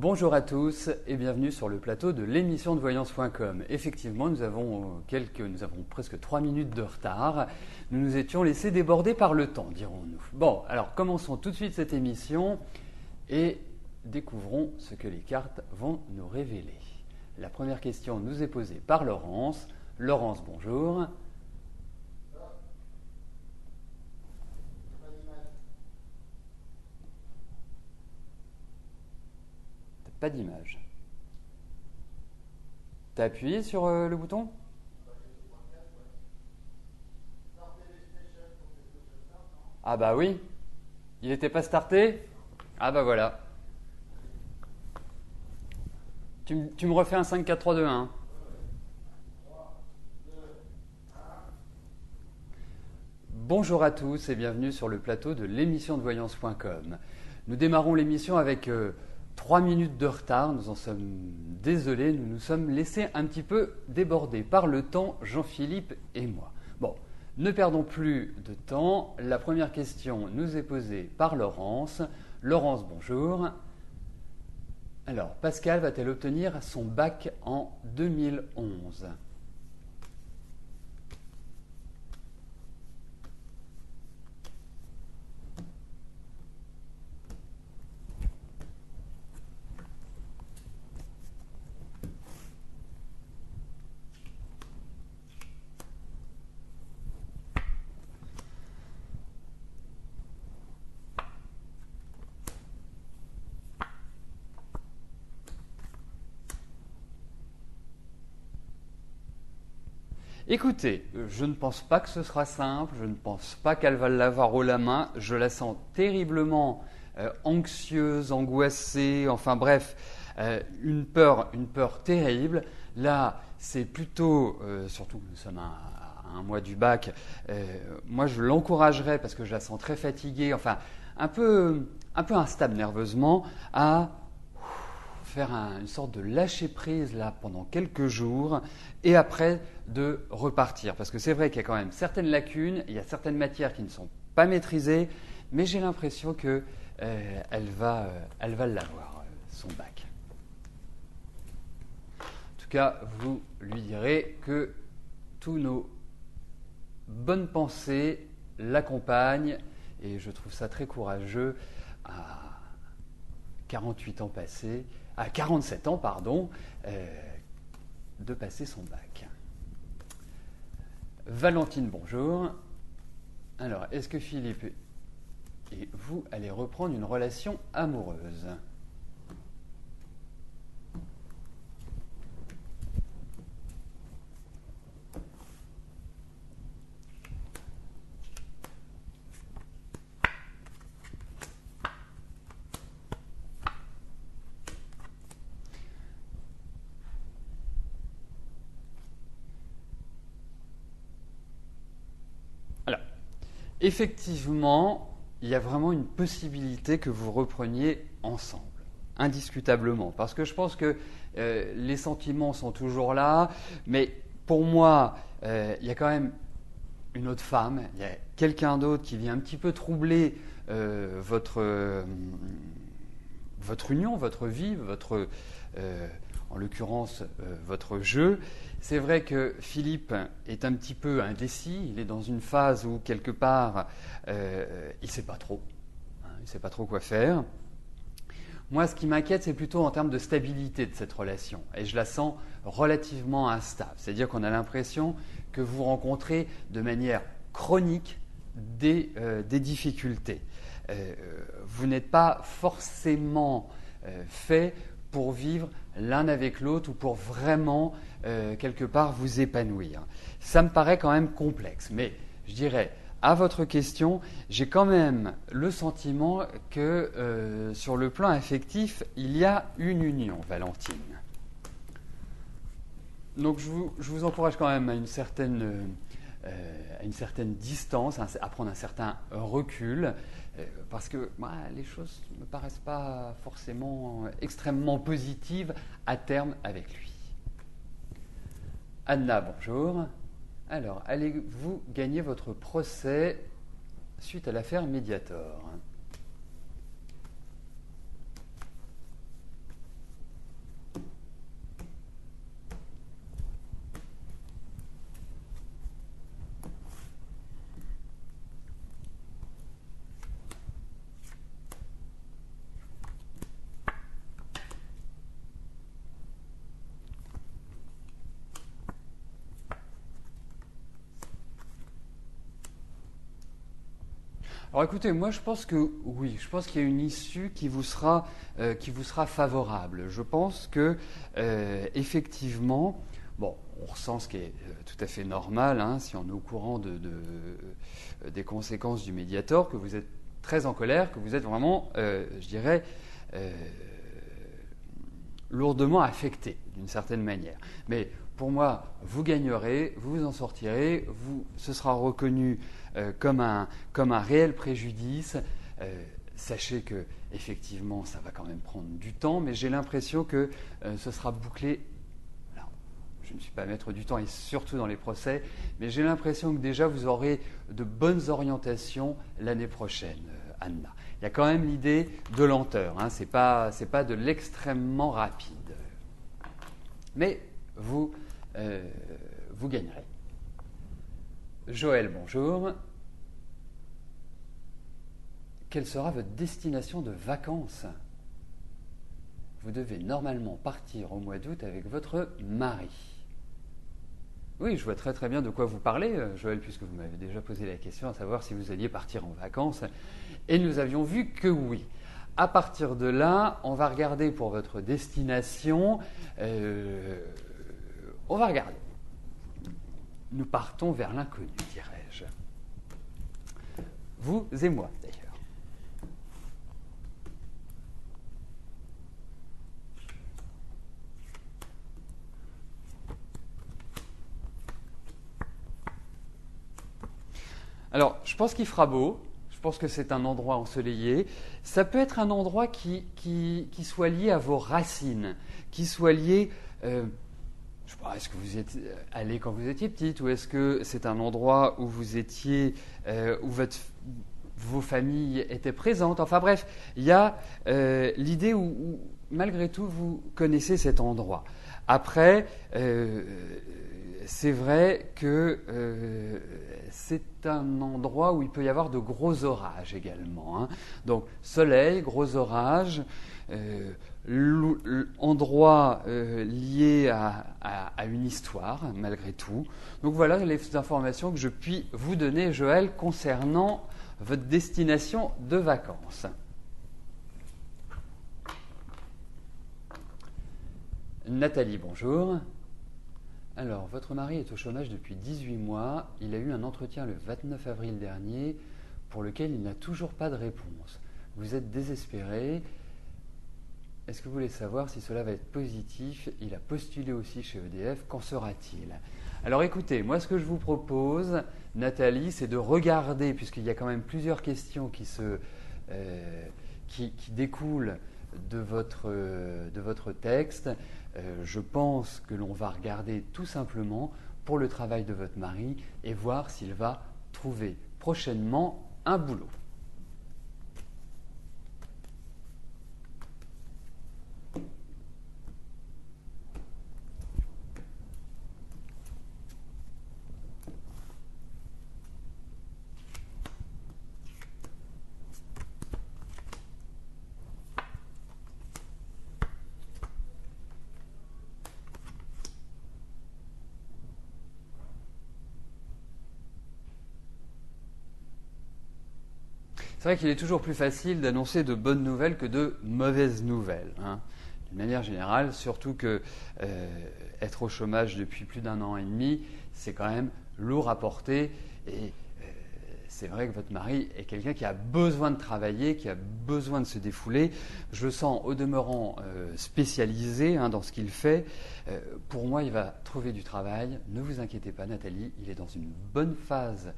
Bonjour à tous et bienvenue sur le plateau de l'émission de voyance.com. Effectivement, nous avons presque 3 minutes de retard. Nous nous étions laissés déborder par le temps, dirons-nous. Bon, alors commençons tout de suite cette émission et découvrons ce que les cartes vont nous révéler. La première question nous est posée par Laurence. Laurence, bonjour. Pas d'image. T'as appuyé sur le bouton? Ah bah oui. Il n'était pas starté? Ah bah voilà. Tu me refais un 5, 4, 3, 2, 1. Bonjour à tous et bienvenue sur le plateau de l'émission de voyance.com. Nous démarrons l'émission avec 3 minutes de retard, nous en sommes désolés, nous nous sommes laissés un petit peu déborder par le temps, Jean-Philippe et moi. Bon, ne perdons plus de temps, la première question nous est posée par Laurence. Laurence, bonjour. Alors, Pascal va-t-elle obtenir son bac en 2011 ? Écoutez, je ne pense pas que ce sera simple, je ne pense pas qu'elle va l'avoir haut la main, je la sens terriblement anxieuse, angoissée, enfin bref, une peur terrible. Là, c'est plutôt, surtout que nous sommes à un mois du bac, moi je l'encouragerais parce que je la sens très fatiguée, enfin un peu instable nerveusement, à faire une sorte de lâcher prise là pendant quelques jours et après de repartir. Parce que c'est vrai qu'il y a quand même certaines lacunes, il y a certaines matières qui ne sont pas maîtrisées, mais j'ai l'impression que elle va l'avoir, son bac. En tout cas, vous lui direz que tous nos bonnes pensées l'accompagnent et je trouve ça très courageux à 48 ans passés, à 47 ans, pardon, de passer son bac. Valentine, bonjour. Alors, est-ce que Philippe et vous allez reprendre une relation amoureuse ? Effectivement, il y a vraiment une possibilité que vous repreniez ensemble, indiscutablement, parce que je pense que les sentiments sont toujours là, mais pour moi, il y a quand même une autre femme, il y a quelqu'un d'autre qui vient un petit peu troubler votre union, votre vie, en l'occurrence votre jeu. C'est vrai que Philippe est un petit peu indécis, il est dans une phase où quelque part il ne sait pas trop, il ne sait pas trop quoi faire. Moi, ce qui m'inquiète, c'est plutôt en termes de stabilité de cette relation. Et je la sens relativement instable. C'est-à-dire qu'on a l'impression que vous rencontrez de manière chronique des difficultés. Vous n'êtes pas forcément fait pour vivre l'un avec l'autre ou pour vraiment, quelque part, vous épanouir. Ça me paraît quand même complexe. Mais je dirais, à votre question, j'ai quand même le sentiment que sur le plan affectif, il y a une union, Valentine. Donc je vous encourage quand même à une certaine distance, à prendre un certain recul, parce que les choses ne me paraissent pas forcément extrêmement positives à terme avec lui. Anna, bonjour. Alors, allez-vous gagner votre procès suite à l'affaire Mediator ? Alors écoutez, moi je pense que oui, je pense qu'il y a une issue qui vous sera favorable. Je pense que effectivement, bon, on ressent ce qui est tout à fait normal, hein, si on est au courant des conséquences du Mediator, que vous êtes très en colère, que vous êtes vraiment, je dirais, lourdement affecté d'une certaine manière. Mais pour moi, vous gagnerez, vous vous en sortirez, ce sera reconnu comme un réel préjudice. Sachez que effectivement, ça va quand même prendre du temps, mais j'ai l'impression que ce sera bouclé. Alors, je ne suis pas maître du temps et surtout dans les procès, mais j'ai l'impression que déjà vous aurez de bonnes orientations l'année prochaine, Anna. Il y a quand même l'idée de lenteur, hein, c'est pas de l'extrêmement rapide. Mais vous gagnerez. Joël, bonjour. Quelle sera votre destination de vacances? Vous devez normalement partir au mois d'août avec votre mari. Oui, je vois très très bien de quoi vous parlez, Joël, puisque vous m'avez déjà posé la question à savoir si vous alliez partir en vacances. Et nous avions vu que oui. À partir de là, on va regarder pour votre destination. On va regarder. Nous partons vers l'inconnu, dirais-je. Vous et moi, d'ailleurs. Alors, je pense qu'il fera beau. Je pense que c'est un endroit ensoleillé. Ça peut être un endroit qui soit lié à vos racines, qui soit lié... je sais pas, est-ce que vous y êtes allé quand vous étiez petite, ou est-ce que c'est un endroit où vous étiez, où vos familles étaient présentes? Enfin bref, il y a l'idée où, malgré tout, vous connaissez cet endroit. Après, c'est vrai que c'est un endroit où il peut y avoir de gros orages également, hein. Donc, soleil, gros orages, endroit lié à une histoire, malgré tout. Donc voilà les informations que je puis vous donner, Joël, concernant votre destination de vacances. Nathalie, bonjour. Alors, votre mari est au chômage depuis 18 mois. Il a eu un entretien le 29 avril dernier pour lequel il n'a toujours pas de réponse. Vous êtes désespéré. Est-ce que vous voulez savoir si cela va être positif? Il a postulé aussi chez EDF. Qu'en sera-t-il? Alors écoutez, moi ce que je vous propose, Nathalie, c'est de regarder, puisqu'il y a quand même plusieurs questions qui découlent de votre texte. Je pense que l'on va regarder tout simplement pour le travail de votre mari et voir s'il va trouver prochainement un boulot. C'est vrai qu'il est toujours plus facile d'annoncer de bonnes nouvelles que de mauvaises nouvelles, hein. D'une manière générale, surtout que être au chômage depuis plus d'1 an et demi, c'est quand même lourd à porter. Et c'est vrai que votre mari est quelqu'un qui a besoin de travailler, qui a besoin de se défouler. Je le sens au demeurant spécialisé, hein, dans ce qu'il fait. Pour moi, il va trouver du travail. Ne vous inquiétez pas, Nathalie, il est dans une bonne phase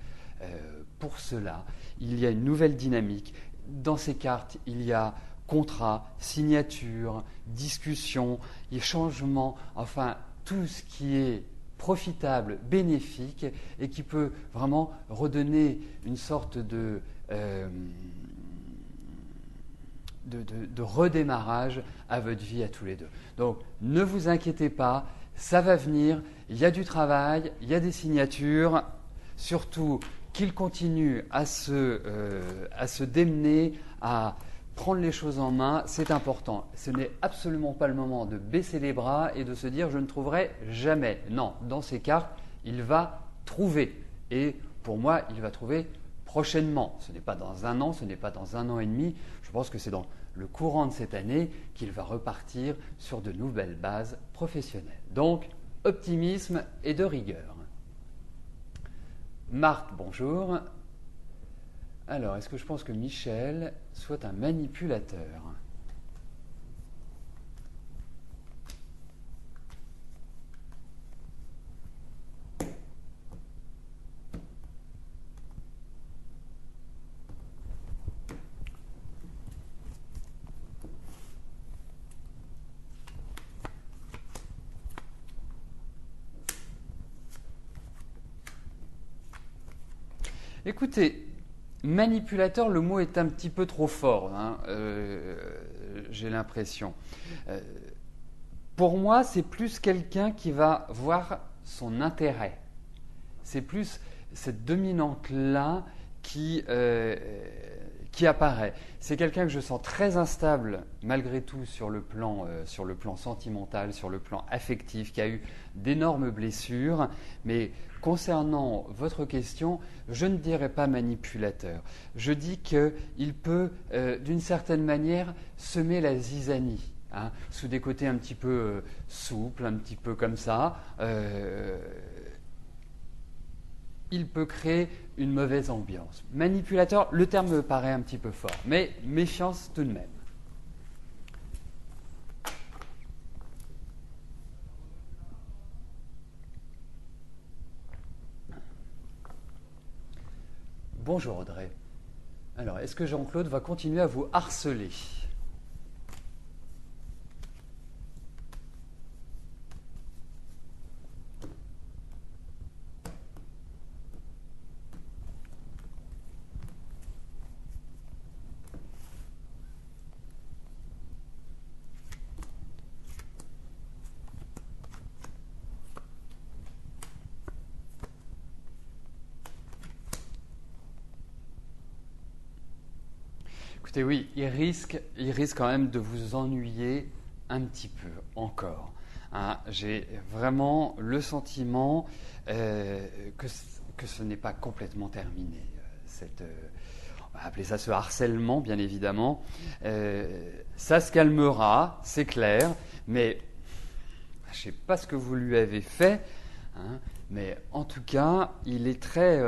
pour cela. Il y a une nouvelle dynamique. Dans ces cartes, il y a contrat, signature, discussion, changement, enfin tout ce qui est profitable, bénéfique et qui peut vraiment redonner une sorte de redémarrage à votre vie à tous les deux. Donc ne vous inquiétez pas, ça va venir, il y a du travail, il y a des signatures, surtout qu'il continue à se démener, à prendre les choses en main, c'est important. Ce n'est absolument pas le moment de baisser les bras et de se dire « je ne trouverai jamais ». Non, dans ces cartes, il va trouver. Et pour moi, il va trouver prochainement. Ce n'est pas dans un an, ce n'est pas dans un an et demi. Je pense que c'est dans le courant de cette année qu'il va repartir sur de nouvelles bases professionnelles. Donc, optimisme et de rigueur. Marc, bonjour. Alors, est-ce que je pense que Michel soit un manipulateur ? Écoutez, manipulateur, le mot est un petit peu trop fort, hein, j'ai l'impression. Pour moi, c'est plus quelqu'un qui va voir son intérêt. C'est plus cette dominante-là qui apparaît. C'est quelqu'un que je sens très instable malgré tout sur le plan sentimental, sur le plan affectif, qui a eu d'énormes blessures. Mais concernant votre question, je ne dirais pas manipulateur. Je dis qu'il peut, d'une certaine manière, semer la zizanie. Hein, sous des côtés un petit peu souples, un petit peu comme ça. Il peut créer une mauvaise ambiance. Manipulateur, le terme me paraît un petit peu fort, mais méfiance tout de même. Bonjour Audrey. Alors, est-ce que Jean-Claude va continuer à vous harceler ? Écoutez, oui, il risque quand même de vous ennuyer un petit peu encore. Hein, j'ai vraiment le sentiment que ce n'est pas complètement terminé. On va appeler ça ce harcèlement, bien évidemment. Ça se calmera, c'est clair, mais je ne sais pas ce que vous lui avez fait, hein, mais en tout cas, il est très...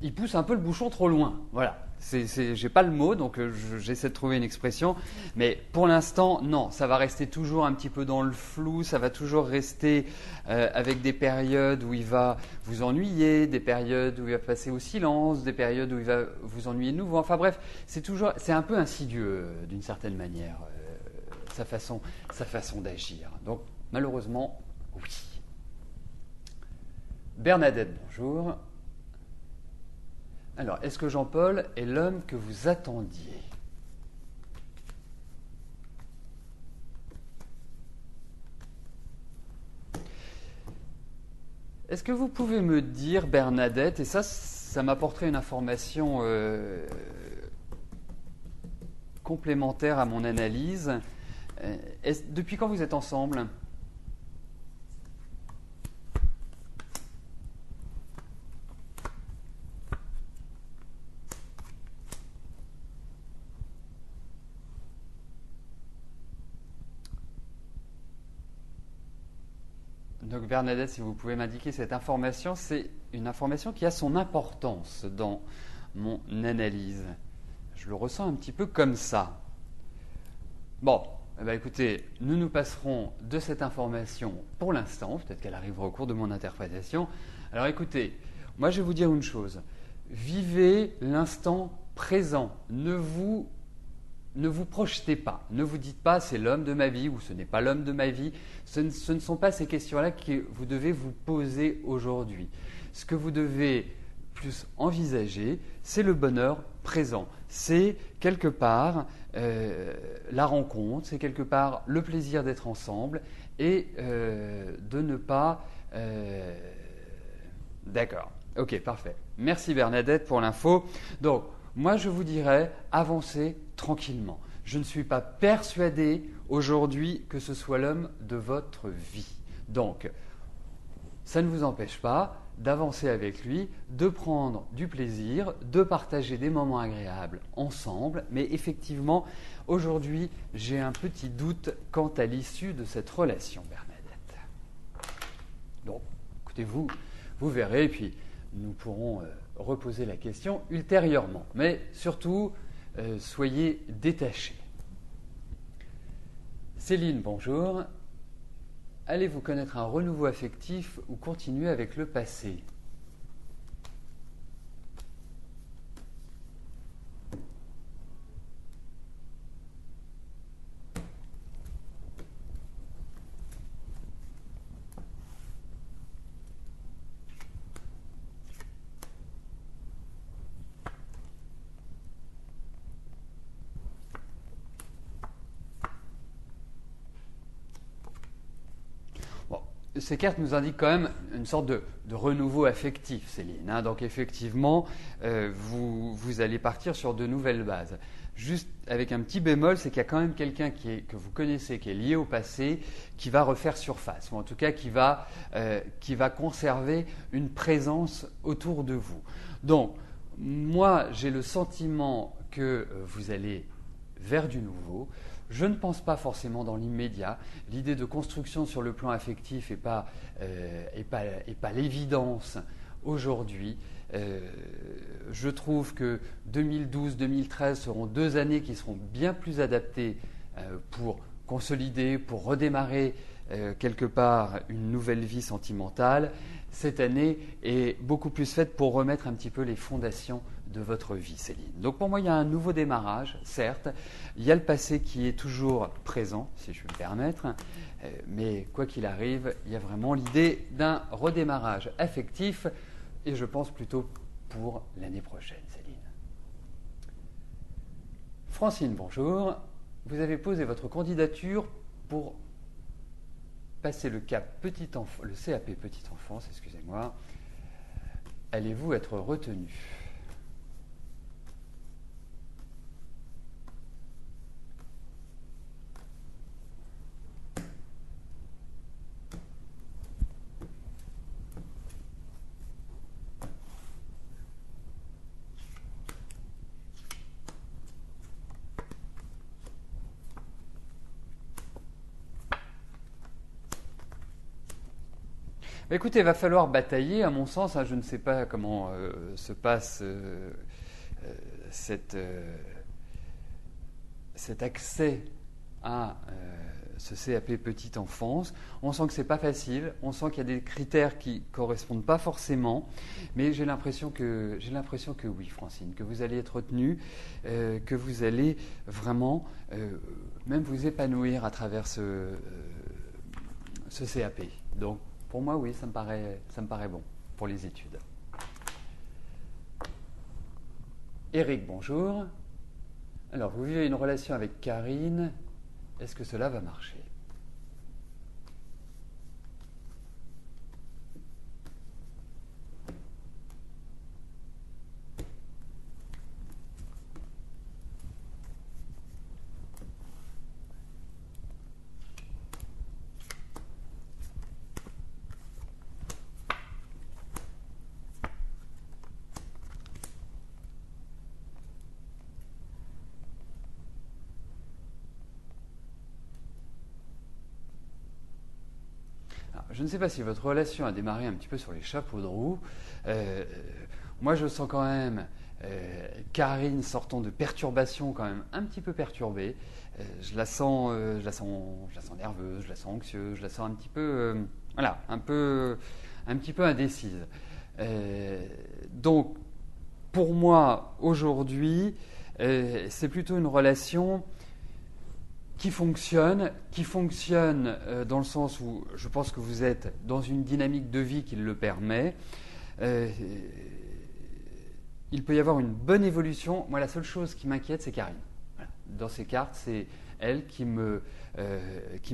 il pousse un peu le bouchon trop loin. Voilà. J'ai pas le mot, donc j'essaie de trouver une expression. Mais pour l'instant, non. Ça va rester toujours un petit peu dans le flou. Ça va toujours rester avec des périodes où il va vous ennuyer, des périodes où il va passer au silence, des périodes où il va vous ennuyer de nouveau. Enfin bref, c'est un peu insidieux d'une certaine manière, sa façon d'agir. Donc malheureusement, oui. Bernadette, bonjour. Alors, est-ce que Jean-Paul est l'homme que vous attendiez ? Est-ce que vous pouvez me dire, Bernadette, et ça m'apporterait une information complémentaire à mon analyse, depuis quand vous êtes ensemble ? Donc Bernadette, si vous pouvez m'indiquer cette information, c'est une information qui a son importance dans mon analyse. Je le ressens un petit peu comme ça. Bon, eh bien, écoutez, nous passerons de cette information pour l'instant, peut-être qu'elle arrivera au cours de mon interprétation. Alors écoutez, moi je vais vous dire une chose, vivez l'instant présent, ne vous projetez pas, ne vous dites pas c'est l'homme de ma vie ou ce n'est pas l'homme de ma vie. Ce ne sont pas ces questions-là que vous devez vous poser aujourd'hui. Ce que vous devez plus envisager, c'est le bonheur présent. C'est quelque part la rencontre, c'est quelque part le plaisir d'être ensemble et de ne pas... D'accord, ok, parfait. Merci Bernadette pour l'info. Donc, moi, je vous dirais, avancez tranquillement. Je ne suis pas persuadé aujourd'hui que ce soit l'homme de votre vie. Donc, ça ne vous empêche pas d'avancer avec lui, de prendre du plaisir, de partager des moments agréables ensemble. Mais effectivement, aujourd'hui, j'ai un petit doute quant à l'issue de cette relation, Bernadette. Donc, écoutez, vous verrez, et puis nous pourrons reposer la question ultérieurement. Mais surtout, soyez détachés. Céline, bonjour. Allez-vous connaître un renouveau affectif ou continuer avec le passé ? Ces cartes nous indiquent quand même une sorte de renouveau affectif, Céline. Hein. Donc effectivement, vous allez partir sur de nouvelles bases. Juste avec un petit bémol, c'est qu'il y a quand même quelqu'un que vous connaissez, qui est lié au passé, qui va refaire surface, ou en tout cas qui va conserver une présence autour de vous. Donc, moi, j'ai le sentiment que vous allez vers du nouveau. Je ne pense pas forcément dans l'immédiat. L'idée de construction sur le plan affectif n'est pas l'évidence aujourd'hui. Je trouve que 2012-2013 seront 2 années qui seront bien plus adaptées pour consolider, pour redémarrer quelque part une nouvelle vie sentimentale. Cette année est beaucoup plus faite pour remettre un petit peu les fondations de votre vie, Céline. Donc pour moi, il y a un nouveau démarrage, certes. Il y a le passé qui est toujours présent, si je peux me permettre. Mais quoi qu'il arrive, il y a vraiment l'idée d'un redémarrage affectif. Et je pense plutôt pour l'année prochaine, Céline. Francine, bonjour. Vous avez posé votre candidature pour passer le CAP le CAP Petite Enfance, excusez-moi. Allez-vous être retenu ? Écoutez, il va falloir batailler, à mon sens. Hein, je ne sais pas comment se passe cet accès à ce CAP Petite Enfance. On sent que ce n'est pas facile, on sent qu'il y a des critères qui ne correspondent pas forcément, mais j'ai l'impression que oui, Francine, que vous allez être retenue, que vous allez vraiment même vous épanouir à travers ce CAP. Donc, pour moi, oui, ça me paraît bon pour les études. Eric, bonjour. Alors, vous vivez une relation avec Karine. Est-ce que cela va marcher ? Je ne sais pas si votre relation a démarré un petit peu sur les chapeaux de roue. Moi, je sens quand même Karine sortant de perturbations quand même un petit peu perturbée. Je la sens nerveuse, je la sens anxieuse, je la sens un petit peu, un petit peu indécise. Donc, pour moi, aujourd'hui, c'est plutôt une relation qui fonctionne dans le sens où je pense que vous êtes dans une dynamique de vie qui le permet. Il peut y avoir une bonne évolution. Moi, la seule chose qui m'inquiète, c'est Karine. Voilà. Dans ces cartes, c'est elle, qui me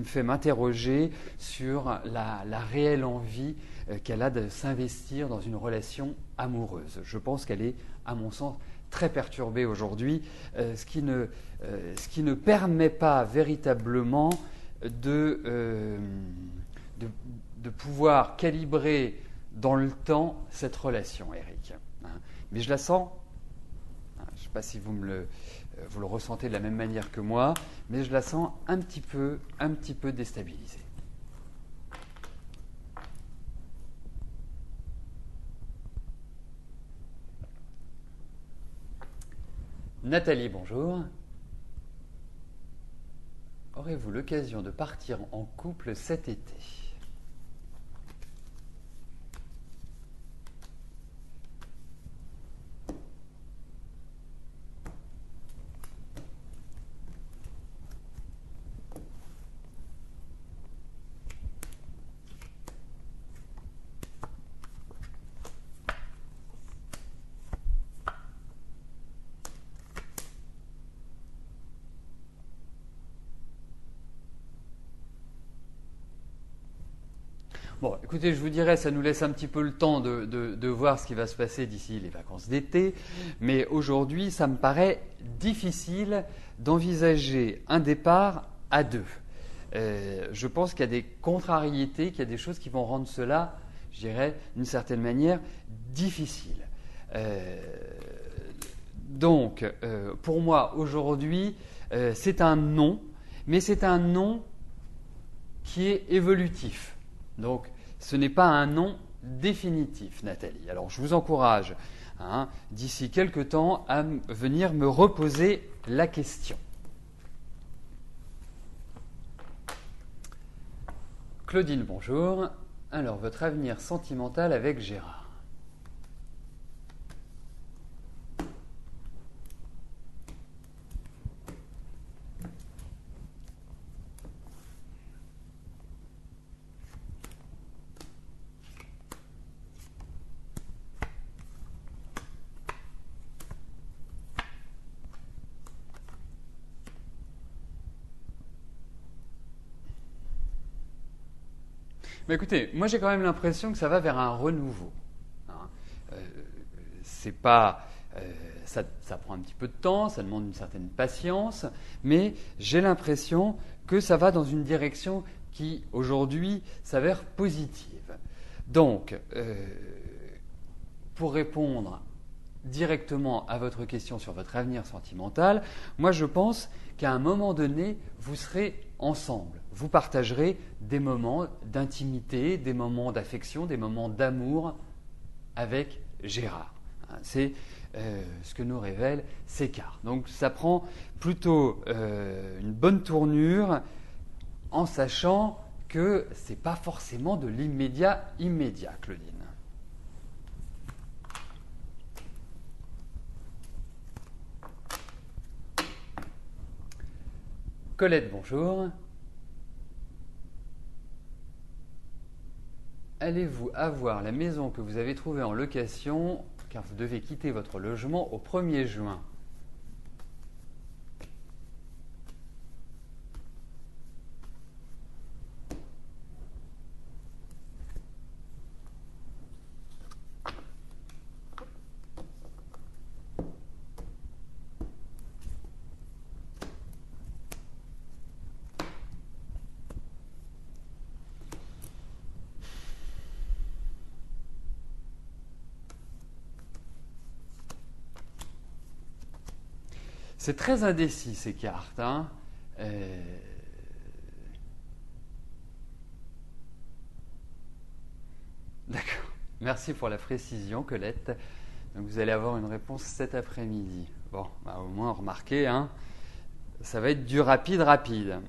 fait m'interroger sur la réelle envie qu'elle a de s'investir dans une relation amoureuse. Je pense qu'elle est, à mon sens, très perturbée aujourd'hui, ce qui ne permet pas véritablement de pouvoir calibrer dans le temps cette relation, Eric. Mais je la sens, je ne sais pas si vous le ressentez de la même manière que moi, mais je la sens un petit peu déstabilisée. Nathalie, bonjour. Aurez-vous l'occasion de partir en couple cet été ? Bon, écoutez, je vous dirais, ça nous laisse un petit peu le temps de voir ce qui va se passer d'ici les vacances d'été, mais aujourd'hui, ça me paraît difficile d'envisager un départ à deux. Je pense qu'il y a des contrariétés, qu'il y a des choses qui vont rendre cela, je dirais, d'une certaine manière, difficile. Donc, pour moi, aujourd'hui, c'est un non, mais c'est un non qui est évolutif. Donc, ce n'est pas un non définitif, Nathalie. Alors, je vous encourage, d'ici quelques temps, à venir me reposer la question. Claudine, bonjour. Alors, votre avenir sentimental avec Gérard. Mais écoutez, moi j'ai quand même l'impression que ça va vers un renouveau. C'est pas, ça prend un petit peu de temps, ça demande une certaine patience, mais j'ai l'impression que ça va dans une direction qui aujourd'hui s'avère positive. Donc, pour répondre directement à votre question sur votre avenir sentimental, moi je pense qu'à un moment donné, vous serez ensemble. Vous partagerez des moments d'intimité, des moments d'affection, des moments d'amour avec Gérard. C'est ce que nous révèlent ces cartes. Donc ça prend plutôt une bonne tournure en sachant que ce n'est pas forcément de l'immédiat, Claudine. Colette, bonjour. Allez-vous avoir la maison que vous avez trouvée en location car vous devez quitter votre logement au 1er juin ? C'est très indécis ces cartes. D'accord. Merci pour la précision, Colette. Donc vous allez avoir une réponse cet après-midi. Bon, au moins remarquez, ça va être du rapide.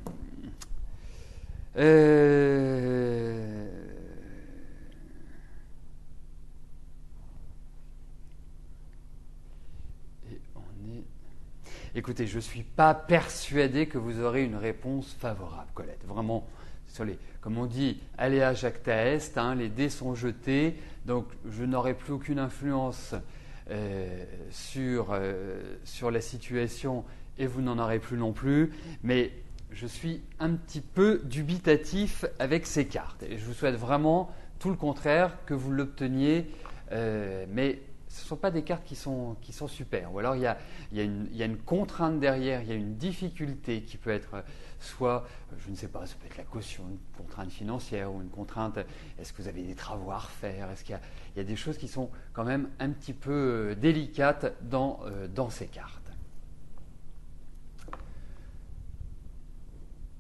Écoutez, je ne suis pas persuadé que vous aurez une réponse favorable, Colette. Vraiment, comme on dit, aléa jacta est, les dés sont jetés, donc je n'aurai plus aucune influence sur la situation et vous n'en aurez plus non plus. Mais je suis un petit peu dubitatif avec ces cartes. Et je vous souhaite vraiment tout le contraire, que vous l'obteniez, mais ce ne sont pas des cartes qui sont super. Ou alors il y a une contrainte derrière, il y a une difficulté qui peut être soit, je ne sais pas, ça peut être la caution, une contrainte financière ou une contrainte, est-ce que vous avez des travaux à refaire, est-ce qu'il y a des choses qui sont quand même un petit peu délicates dans ces cartes.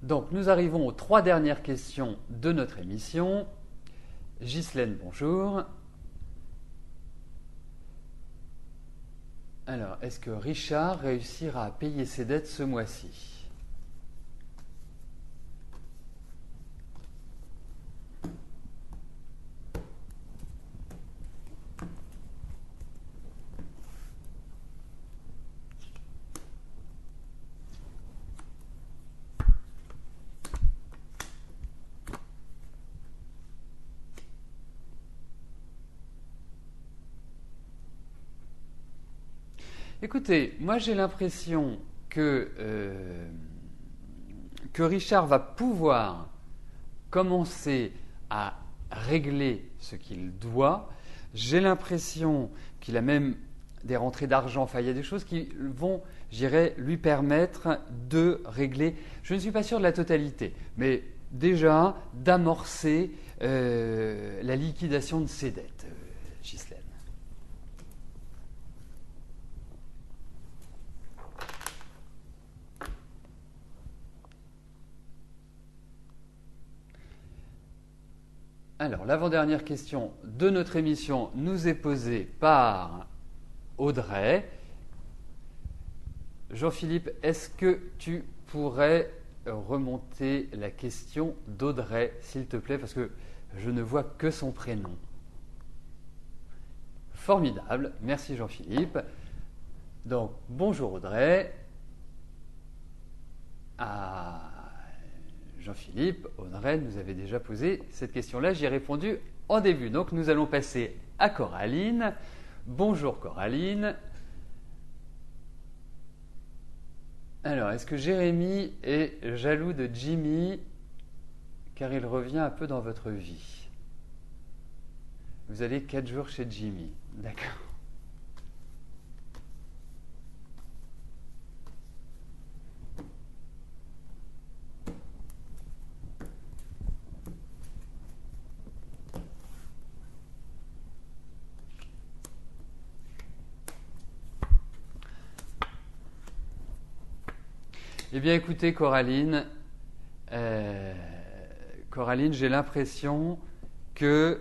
Donc nous arrivons aux 3 dernières questions de notre émission. Ghislaine, bonjour. Alors, est-ce que Richard réussira à payer ses dettes ce mois-ci ? Écoutez, moi j'ai l'impression que Richard va pouvoir commencer à régler ce qu'il doit. J'ai l'impression qu'il a même des rentrées d'argent, enfin il y a des choses qui vont, j'irais, lui permettre de régler, je ne suis pas sûr de la totalité, mais déjà d'amorcer la liquidation de ses dettes, Ghislaine. Alors, l'avant-dernière question de notre émission nous est posée par Audrey. Jean-Philippe, est-ce que tu pourrais remonter la question d'Audrey, s'il te plaît, parce que je ne vois que son prénom. Formidable, merci Jean-Philippe. Donc, bonjour Audrey. Jean-Philippe, Audrey nous avait déjà posé cette question-là, j'y ai répondu en début. Donc nous allons passer à Coraline. Bonjour Coraline. Alors, est-ce que Jérémy est jaloux de Jimmy car il revient un peu dans votre vie? Vous allez 4 jours chez Jimmy, d'accord. Eh bien, écoutez, Coraline, j'ai l'impression que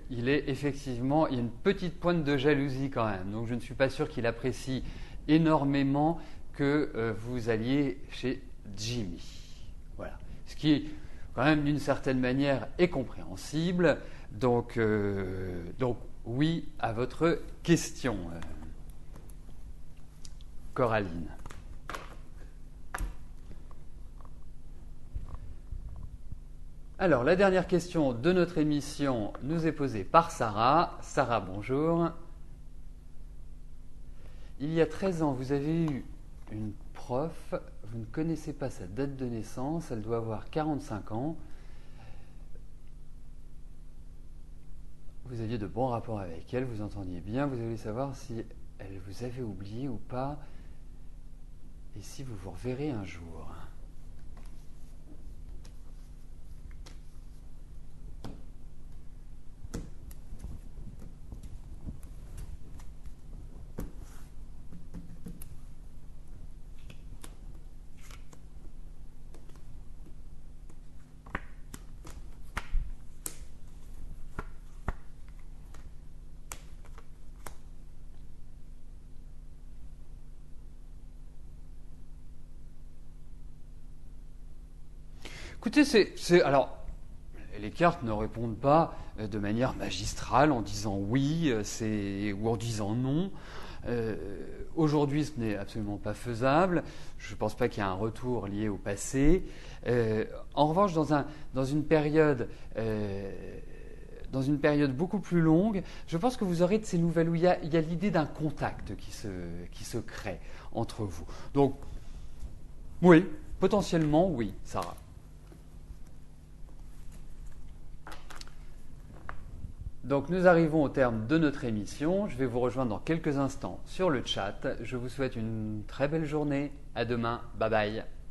il est effectivement, il y a une petite pointe de jalousie quand même. Donc, je ne suis pas sûr qu'il apprécie énormément que vous alliez chez Jimmy. Voilà. Ce qui, quand même, d'une certaine manière, est compréhensible. Donc oui, à votre question, Coraline. Alors, la dernière question de notre émission nous est posée par Sarah. Sarah, bonjour. Il y a 13 ans, vous avez eu une prof, vous ne connaissez pas sa date de naissance, elle doit avoir 45 ans. Vous aviez de bons rapports avec elle, vous entendiez bien, vous voulez savoir si elle vous avait oublié ou pas, et si vous vous reverrez un jour. Écoutez, alors, les cartes ne répondent pas de manière magistrale en disant oui ou en disant non. Aujourd'hui, ce n'est absolument pas faisable. Je ne pense pas qu'il y ait un retour lié au passé. En revanche, dans une période beaucoup plus longue, je pense que vous aurez de ces nouvelles où il y a l'idée d'un contact qui se crée entre vous. Donc, Oui, potentiellement oui, Sarah. Donc nous arrivons au terme de notre émission. Je vais vous rejoindre dans quelques instants sur le chat. Je vous souhaite une très belle journée. À demain. Bye bye.